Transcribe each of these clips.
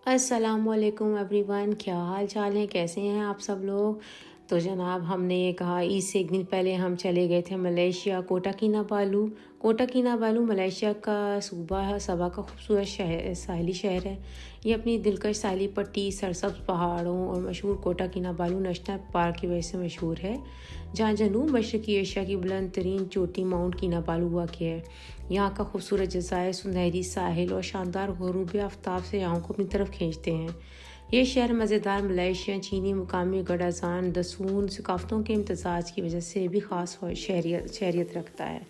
अस्सलामुअलैकुम एवरीवन, क्या हाल चाल है? कैसे हैं आप सब लोग? तो जनाब, हमने ये कहा ईद से एक दिन पहले हम चले गए थे मलेशिया, कोटा किनाबालू। कोटा किनाबालू मलेशिया का सूबा है, सबा का खूबसूरत शहर, साहिली शहर है। ये अपनी दिलकश साहिली पट्टी, सरसब्ज पहाड़ों और मशहूर कोटा किनाबालू नेशनल पार्क की वजह से मशहूर है, जहाँ जनूब मशरकी एशिया की बुलंद तरीन चोटी माउंट किनाबालू वाक़ है। यहाँ का खूबसूरत जज़ायर, सुनहरी साहिल और शानदार ग़ुरूब आफ्ताब से आँखों को अपनी तरफ खींचते हैं। ये शहर मज़ेदार मलेशिया, चीनी, मुकामी गडाजान, दसून सकाफ़तों के इम्तज़ाज की वजह से भी ख़ास शहरियत रखता है।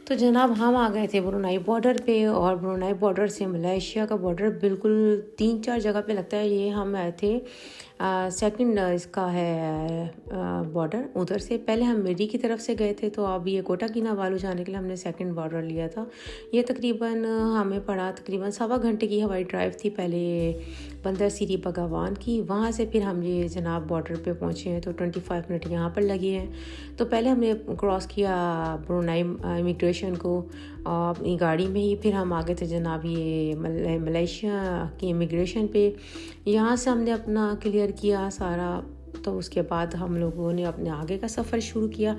तो जनाब, हम आ गए थे ब्रुनाई बॉर्डर पे, और ब्रुनाई बॉर्डर से मलेशिया का बॉर्डर बिल्कुल 3-4 जगह पे लगता है। ये हम आए थे सेकंड इसका है बॉर्डर। उधर से पहले हम मिरी की तरफ से गए थे, तो अब ये कोटा किनाबालू जाने के लिए हमने सेकंड बॉर्डर लिया था। ये तकरीबन हमें पड़ा तकरीबन 1.25 घंटे की हवाई ड्राइव थी पहले बंदर सिरी बगावान की। वहाँ से फिर हम ये जनाब बॉर्डर पे पहुँचे हैं, तो 25 मिनट यहाँ पर लगे हैं। तो पहले हमने क्रॉस किया ब्रुनाई इमिग्रेशन को अपनी गाड़ी में ही। फिर हम आ गए थे जनाब ये मलेशिया की इमिग्रेशन पे। यहाँ से हमने अपना क्लियर किया सारा, तो उसके बाद हम लोगों ने अपने आगे का सफ़र शुरू किया।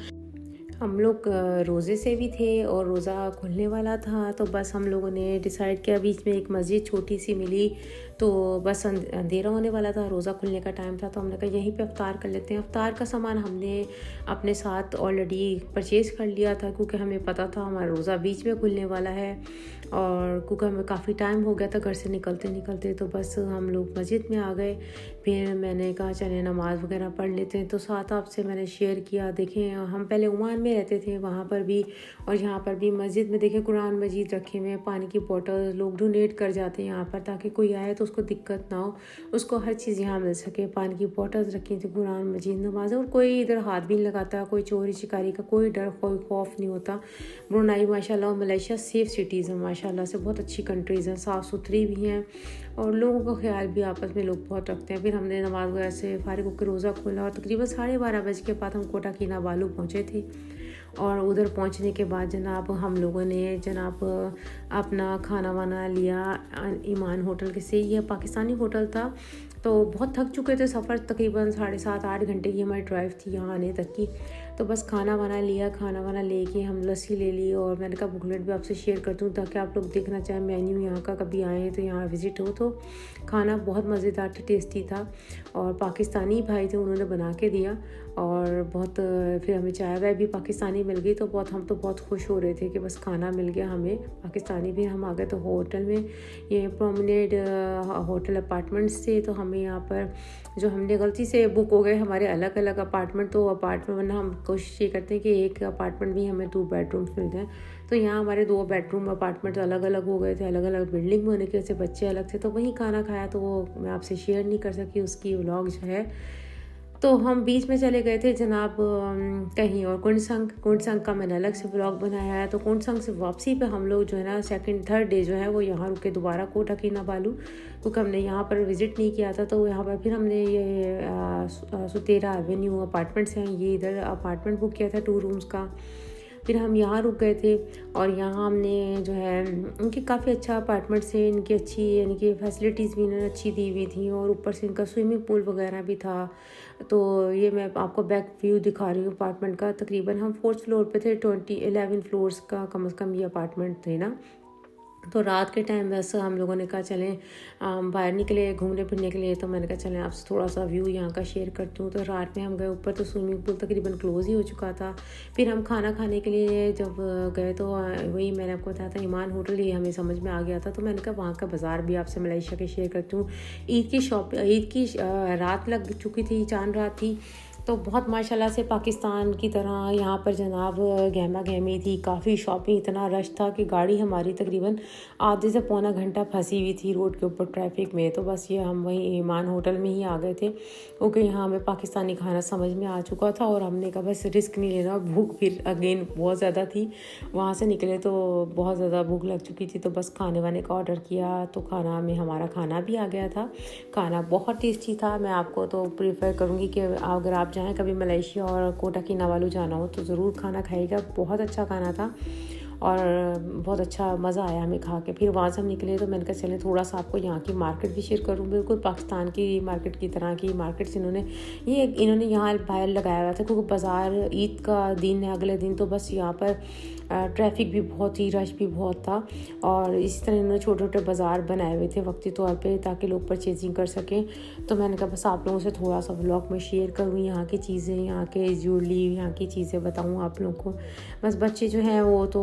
हम लोग रोज़े से भी थे और रोज़ा खुलने वाला था, तो बस हम लोगों ने डिसाइड किया। बीच में एक मस्जिद छोटी सी मिली, तो बस अंधेरा होने वाला था, रोज़ा खुलने का टाइम था, तो हमने कहा यहीं पे अफ्तार कर लेते हैं। अफ्तार का सामान हमने अपने साथ ऑलरेडी परचेज़ कर लिया था, क्योंकि हमें पता था हमारा रोज़ा बीच में खुलने वाला है, और क्योंकि हमें काफ़ी टाइम हो गया था घर से निकलते, तो बस हम लोग मस्जिद में आ गए। फिर मैंने कहा चले नमाज़ वगैरह पढ़ लेते हैं। तो साथ आपसे मैंने शेयर किया, देखें हम पहले ओमान में रहते थे, वहाँ पर भी और यहाँ पर भी मस्जिद में देखें कुरान मजीद रखे हुए हैं, पानी की बोतल लोग डोनेट कर जाते हैं यहाँ पर, ताकि कोई आए तो उसको दिक्कत ना हो, उसको हर चीज़ यहाँ मिल सके। पानी की बोतल्स रखी थी, कुरान मजीद, नमाज, और कोई इधर हाथ भी नहीं लगाता, कोई चोरी शिकारी का कोई डर, कोई खौफ नहीं होता। ब्रुनाई माशाल्लाह मलेशिया सेफ़ सिटीज़ है, माशाल्लाह से बहुत अच्छी कंट्रीज़ हैं, साफ़ सुथरी भी हैं, और लोगों का ख्याल भी आपस में लोग बहुत रखते हैं। फिर हमने नमाज वगैरह से फारिग होकर रोज़ा खोला, और तकरीबन 12:30 बजे के बाद हम कोटा किनाबालू पहुँचे थे। और उधर पहुंचने के बाद जनाब हम लोगों ने जनाब अपना खाना वाना लिया ईमान होटल के से। यह पाकिस्तानी होटल था, तो बहुत थक चुके थे, सफ़र तकरीबन 7.5-8 घंटे की हमारी ड्राइव थी यहाँ आने तक की। तो बस खाना वाना लिया, खाना वाना लेके हम लस्सी ले ली, और मैंने कहा बुकलेट भी आपसे शेयर कर दूँ ताकि आप लोग देखना चाहें मेन्यू यहाँ का, कभी आए तो यहाँ विज़िट हो। तो खाना बहुत मज़ेदार था, टेस्टी था, और पाकिस्तानी भाई थे, उन्होंने बना के दिया, और बहुत फिर हमें चाय वाय भी पाकिस्तानी मिल गई, तो हम तो बहुत खुश हो रहे थे कि बस खाना मिल गया हमें पाकिस्तानी भी। हम आ गए तो होटल में, ये प्रोमेनेड होटल अपार्टमेंट्स थे, तो हमें यहाँ पर जो हमने गलती से बुक हो गए हमारे अलग अलग अपार्टमेंट, तो अपार्टमेंट वरना हम कोशिश ये करते हैं कि एक अपार्टमेंट भी हमें 2 बेडरूम्स मिल जाएँ। तो यहाँ हमारे 2 बेडरूम अपार्टमेंट अलग अलग हो गए थे, अलग अलग बिल्डिंग में होने की वजह से बच्चे अलग थे, तो वहीं खाना खाया, तो वो मैं आपसे शेयर नहीं कर सकी उसकी व्लॉग जो है। तो हम बीच में चले गए थे जनाब कहीं और, कुंडसंग का मैंने अलग से व्लॉग बनाया है। तो कुंडसंग से वापसी पे हम लोग जो है ना थर्ड डे जो है वो यहाँ रुके दोबारा कोटा किनाबालू, क्योंकि हमने यहाँ पर विज़िट नहीं किया था। तो यहाँ पर फिर हमने ये सुतेरा एवेन्यू अपार्टमेंट्स हैं, ये इधर अपार्टमेंट बुक किया था 2 रूम्स का। फिर हम यहाँ रुक गए थे, और यहाँ हमने जो है इनकी काफ़ी अच्छा अपार्टमेंट से, इनकी अच्छी यानी कि फैसिलिटीज़ भी इन्होंने अच्छी दी हुई थी, और ऊपर से इनका स्विमिंग पूल वगैरह भी था। तो ये मैं आपको बैक व्यू दिखा रही हूँ अपार्टमेंट का। तकरीबन हम 4th फ्लोर पे थे, 11 फ्लोर्स का कम से कम ये अपार्टमेंट थे ना। तो रात के टाइम वैसे हम लोगों ने कहा चलें बाहर निकले घूमने फिरने के लिए, तो मैंने कहा चलें आपसे थोड़ा सा व्यू यहाँ का शेयर करती हूँ। तो रात में हम गए ऊपर, तो स्विमिंग पूल तकरीबन क्लोज़ ही हो चुका था। फिर हम खाना खाने के लिए जब गए, तो वही मैंने आपको बताया था ईमान होटल, ये हमें समझ में आ गया था। तो मैंने कहा वहाँ का बाज़ार भी आपसे मलेशिया के शेयर करती हूँ। ईद की रात लग चुकी थी, चांद रात थी, तो बहुत माशाल्लाह से पाकिस्तान की तरह यहाँ पर जनाब गहमा गहमी थी, काफ़ी शॉपिंग, इतना रश था कि गाड़ी हमारी तकरीबन आधे से पौना घंटा फंसी हुई थी रोड के ऊपर ट्रैफिक में। तो बस ये हम वहीं ईमान होटल में ही आ गए थे, क्योंकि यहाँ हमें पाकिस्तानी खाना समझ में आ चुका था, और हमने कहा बस रिस्क नहीं लेना। भूख फिर अगेन बहुत ज़्यादा थी, वहाँ से निकले तो बहुत ज़्यादा भूख लग चुकी थी, तो बस खाने वाने का ऑर्डर किया, तो खाना में हमारा खाना भी आ गया था। खाना बहुत टेस्टी था। मैं आपको तो प्रीफर करूँगी कि अगर आप जाएँ कभी मलेशिया और कोटा किनाबालू जाना हो तो ज़रूर खाना खाइएगा, बहुत अच्छा खाना था। और बहुत अच्छा मज़ा आया हमें खा के। फिर वहाँ से हम निकले तो मैंने कहा चलें थोड़ा सा आपको यहाँ की मार्केट भी शेयर करूँ। बिल्कुल पाकिस्तान की मार्केट की तरह की मार्केट्स इन्होंने यहाँ बाहर लगाया हुआ था, क्योंकि बाज़ार ईद का दिन है अगले दिन, तो बस यहाँ पर ट्रैफिक भी बहुत ही, रश भी बहुत था। और इसी तरह इन्होंने छोटे छोटे बाज़ार बनाए हुए थे वक्ती तौर पे, ताकि लोग परचेजिंग कर सकें। तो मैंने कहा बस आप लोगों से थोड़ा सा व्लॉग में शेयर करूँ यहाँ की चीज़ें, यहाँ के ज्वेलरी, यहाँ की चीज़ें बताऊँ आप लोगों को। बस बच्चे जो हैं वो तो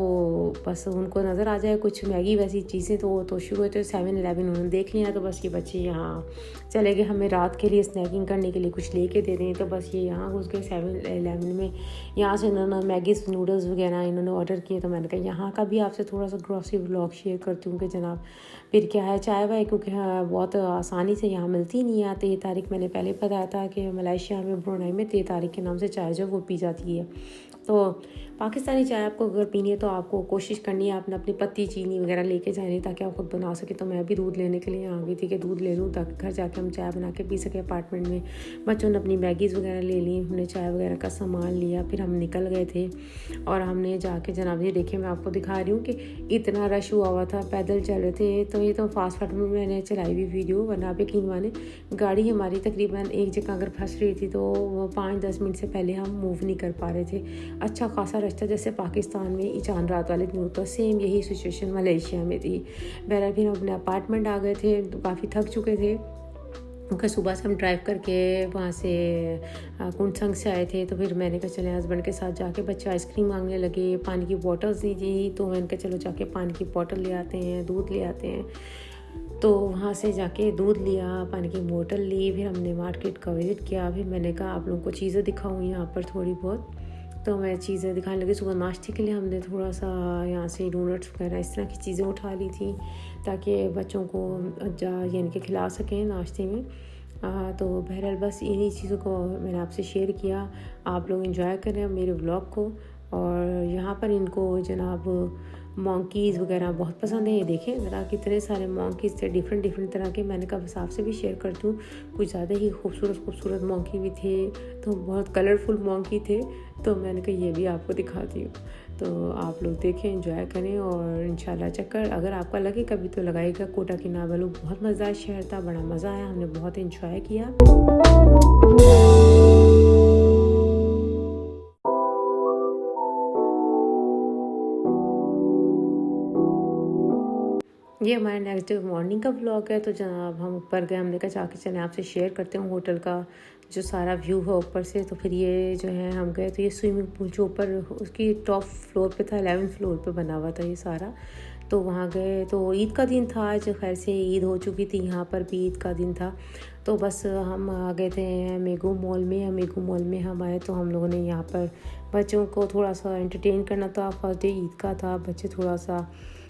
बस उनको नज़र आ जाए कुछ मैगी वैसी चीज़ें, तो वो तो शुरू होते 7-11 उन्होंने देख लिया, तो बस ये बच्चे यहाँ चले गए हमें रात के लिए स्नैकिंग करने के लिए कुछ लेके दे दें। तो बस ये यहाँ घुस गए 7-11 में। यहाँ से इन्होंने मैगीज नूडल्स वगैरह इन्होंने ऑर्डर किए। तो मैंने कहा यहाँ का भी आपसे थोड़ा सा ग्रॉसरी व्लॉग शेयर करती हूँ कि जनाब फिर क्या है चाय वाय, क्योंकि बहुत आसानी से यहाँ मिलती नहीं है। 13 तारीख मैंने पहले बताया था कि मलेशिया में ब्रुनाई में 13 तारीख के नाम से चाय जो वो पी जाती है। तो पाकिस्तानी चाय आपको अगर पीनी है तो आपको कोशिश करनी है आपने अपनी पत्ती चीनी वगैरह लेके जानी, ताकि आप खुद बना सके। तो मैं भी दूध लेने के लिए आ गई थी कि दूध ले लूँ ताकि घर जाके हम चाय बना के पी सके अपार्टमेंट में। बच्चों ने अपनी मैगीज़ वगैरह ले ली, हमने चाय वगैरह का सामान लिया, फिर हम निकल गए थे। और हमने जाके जनाब ये देखिए मैं आपको दिखा रही हूँ कि इतना रश हुआ था, पैदल चल रहे थे। तो ये तो फास्ट फॉरवर्ड में मैंने चलाई हुई वीडियो, वरना आप यकीन माने गाड़ी हमारी तकरीबन एक जगह अगर फंस रही थी तो वो 5-10 मिनट से पहले हम मूव नहीं कर पा रहे थे। अच्छा खासा रास्ता जैसे पाकिस्तान में चांद रात वाले दिन होता, सेम यही सिचुएशन मलेशिया में थी। बहरहाल फिर हम अपने अपार्टमेंट आ गए थे, तो काफ़ी थक चुके थे क्योंकि सुबह से हम ड्राइव करके वहाँ से कुंटसंग से आए थे। तो फिर मैंने कहा चले हस्बैंड के साथ जाके, बच्चे आइसक्रीम मांगने लगे, पानी की बॉटल्स दीजिए। तो मैंने कहा चलो जाके पानी की बॉटल ले आते हैं, दूध ले आते हैं। तो वहाँ से जाके दूध लिया, पानी की बोतल ली, फिर हमने मार्केट का विज़िट किया। फिर मैंने कहा आप लोगों को चीज़ें दिखाऊँ यहाँ पर थोड़ी बहुत। तो मैं चीज़ें दिखाने लगी। सुबह नाश्ते के लिए हमने थोड़ा सा यहाँ से डोनट्स वगैरह इस तरह की चीज़ें उठा ली थी, ताकि बच्चों को यानी कि खिला सकें नाश्ते में। तो बहरहाल बस इन्हीं चीज़ों को मैंने आपसे शेयर किया। आप लोग एंजॉय करें मेरे व्लॉग को। और यहाँ पर इनको जनाब मॉन्कीज़ वगैरह बहुत पसंद है। ये देखें ज़रा कितने सारे मॉन्कीज़ थे, डिफरेंट तरह के। मैंने कहा बस आपसे भी शेयर करती हूँ। कुछ ज़्यादा ही खूबसूरत मॉन्की भी थे, तो बहुत कलरफुल मॉन्की थे। तो मैंने कहा ये भी आपको दिखाती हूँ। तो आप लोग देखें, एंजॉय करें और इंशाल्लाह चक्कर अगर आपका लगे कभी तो लगाइएगा। कोटा किनाबालू बहुत मज़ेदार शहर था, बड़ा मज़ा आया, हमने बहुत एंजॉय किया। ये हमारे नेक्स्ट डे मॉर्निंग का व्लॉग है। तो जनाब हम ऊपर गए, हमने कहा जाके चलें आपसे शेयर करते हैं होटल का जो सारा व्यू है ऊपर से। तो फिर ये जो है हम गए तो ये स्विमिंग पूल जो ऊपर उसकी टॉप फ्लोर पे था, 11th फ्लोर पे बना हुआ था ये सारा। तो वहाँ गए तो ईद का दिन था आज, खैर से ईद हो चुकी थी, यहाँ पर भी ईद का दिन था। तो बस हम आ गए थे मेगो मॉल में। मेगो मॉल में हम आए तो हम लोगों ने यहाँ पर बच्चों को थोड़ा सा एंटरटेन करना था। फर्स्ट डे ईद का था, बच्चे थोड़ा सा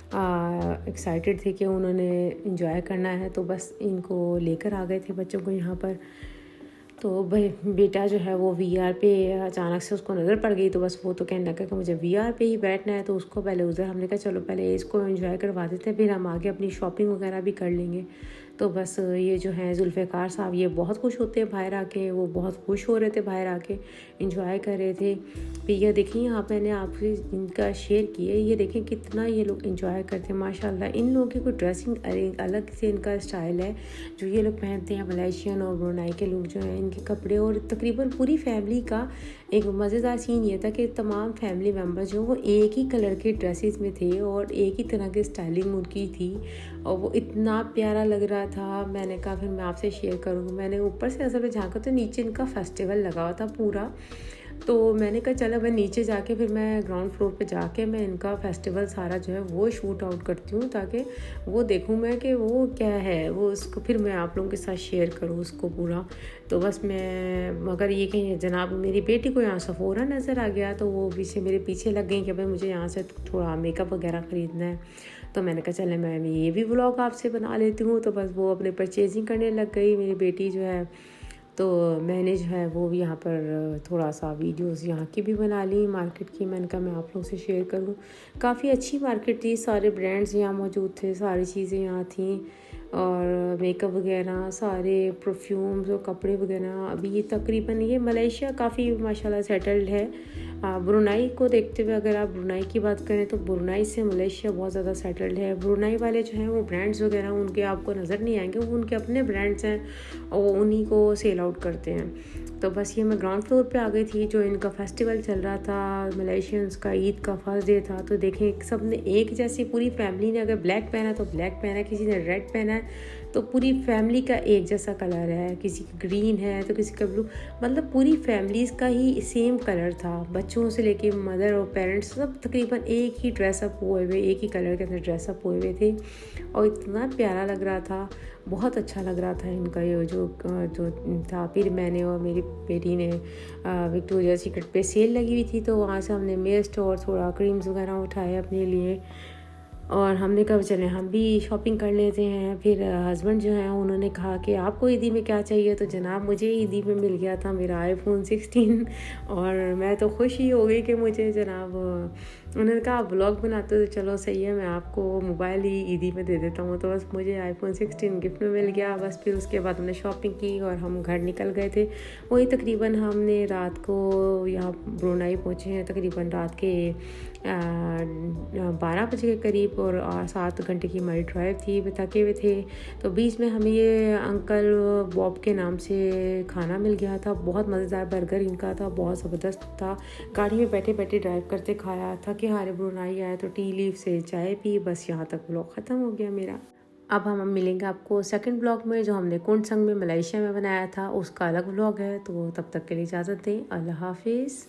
एक्साइटेड थे कि उन्होंने इंजॉय करना है। तो बस इनको लेकर आ गए थे बच्चों को यहाँ पर। तो भाई बेटा जो है वो वीआर पे अचानक से उसको नज़र पड़ गई, तो बस वो तो कहने लगा कि मुझे वीआर पे ही बैठना है। तो उसको पहले उधर हमने कहा चलो पहले इसको एंजॉय करवा देते हैं, फिर हम आगे अपनी शॉपिंग वगैरह भी कर लेंगे। तो बस ये जो है जुल्फ़िकार साहब ये बहुत खुश होते हैं बाहर आके, वो बहुत खुश हो रहे थे बाहर आके, इंजॉय कर रहे थे। फिर ये देखिए यहाँ मैंने आपसे इनका शेयर किया, ये देखें कितना ये लोग इंजॉय करते हैं माशाल्लाह। इन लोगों की कोई ड्रेसिंग अलग से इनका स्टाइल है जो ये लोग पहनते हैं। मलेशियन और ब्रुनाई के लोग जो हैं इनके कपड़े, और तकरीबन पूरी फैमिली का एक मज़ेदार सीन ये था कि तमाम फैमिली मेम्बर जो वो एक ही कलर के ड्रेसेस में थे और एक ही तरह की स्टाइलिंग उनकी थी, और वो इतना प्यारा लग रहा था। मैंने कहा फिर मैं आपसे शेयर करूँगी। मैंने ऊपर से असल में झाँका तो नीचे इनका फेस्टिवल लगा हुआ था पूरा। तो मैंने कहा चलो मैं नीचे जाके फिर मैं ग्राउंड फ्लोर पे जाके मैं इनका फेस्टिवल सारा जो है वो शूट आउट करती हूँ, ताकि वो देखूँ मैं कि वो क्या है, वो उसको फिर मैं आप लोगों के साथ शेयर करूँ उसको पूरा। तो बस मैं मगर ये कि जनाब मेरी बेटी को यहाँ सफ़ोरा नज़र आ गया, तो वो पीछे मेरे पीछे लग गई कि भाई मुझे यहाँ से थोड़ा मेकअप वगैरह ख़रीदना है। तो मैंने कहा चले मैं ये भी व्लॉग आपसे बना लेती हूँ। तो बस वो अपने परचेजिंग करने लग गई मेरी बेटी जो है। तो मैंने जो है वो भी यहाँ पर थोड़ा सा वीडियोस यहाँ की भी बना ली मार्केट की। मैंने कहा मैं आप लोगों से शेयर करूँ। काफ़ी अच्छी मार्केट थी, सारे ब्रांड्स यहाँ मौजूद थे, सारी चीज़ें यहाँ थी। और मेकअप वगैरह सारे परफ्यूम्स और कपड़े वगैरह। अभी ये तकरीबन ये मलेशिया काफ़ी माशाल्लाह सेटल्ड है। ब्रुनाई को देखते हुए अगर आप ब्रुनाई की बात करें तो ब्रुनाई से मलेशिया बहुत ज़्यादा सेटल्ड है। ब्रुनाई वाले जो हैं वो ब्रांड्स वगैरह उनके आपको नज़र नहीं आएंगे, वो उनके अपने ब्रांड्स हैं और उन्हीं को सेल आउट करते हैं। तो बस ये मैं ग्राउंड फ्लोर पे आ गई थी। जो इनका फेस्टिवल चल रहा था मलेशियंस का, ईद का फर्स्ट डे था। तो देखें सब ने एक जैसी, पूरी फैमिली ने अगर ब्लैक पहना तो ब्लैक पहना है, किसी ने रेड पहना है, तो पूरी फैमिली का एक जैसा कलर है, किसी का ग्रीन है तो किसी का ब्लू, मतलब पूरी फैमिलीज़ का ही सेम कलर था। बच्चों से लेके मदर और पेरेंट्स सब तकरीबन एक ही ड्रेसअप हुए हुए, एक ही कलर के अंदर ड्रेसअप हुए हुए थे और इतना प्यारा लग रहा था, बहुत अच्छा लग रहा था इनका ये जो था। फिर मैंने और मेरी बेटी ने विक्टोरिया सीक्रेट पे सेल लगी हुई थी तो वहाँ से हमने मिस्ट और थोड़ा क्रीम्स वगैरह उठाए अपने लिए और हमने कहा चले हम भी शॉपिंग कर लेते हैं। फिर हस्बैंड जो हैं उन्होंने कहा कि आपको ईदी में क्या चाहिए, तो जनाब मुझे ईदी में मिल गया था मेरा iPhone 16 और मैं तो खुश ही हो गई कि मुझे जनाब उन्होंने कहा आप व्लॉग बनाते हो तो चलो सही है, मैं आपको मोबाइल ही ईदी में दे देता हूँ। तो बस मुझे iPhone 16 गिफ्ट में मिल गया। बस फिर उसके बाद हमने शॉपिंग की और हम घर निकल गए थे। वही तकरीबन हमने रात को यहाँ ब्रुनाई पहुँचे हैं तकरीबन रात के 12 बजे के करीब और 7 घंटे की हमारी ड्राइव थी। वे थके हुए थे तो बीच में हमें ये अंकल बॉब के नाम से खाना मिल गया था। बहुत मज़ेदार बर्गर इनका था, बहुत ज़बरदस्त था। गाड़ी में बैठे बैठे ड्राइव करते खाया था कि हारे ब्रुनाई आया तो टी लीफ से चाय पी। बस यहाँ तक व्लॉग ख़त्म हो गया मेरा। अब हम मिलेंगे आपको सेकंड ब्लॉग में जो हमने कुंटसंग में मलेशिया में बनाया था, उसका अलग व्लॉग है। तो तब तक के लिए इजाज़त दें। अल्लाह हाफिज़।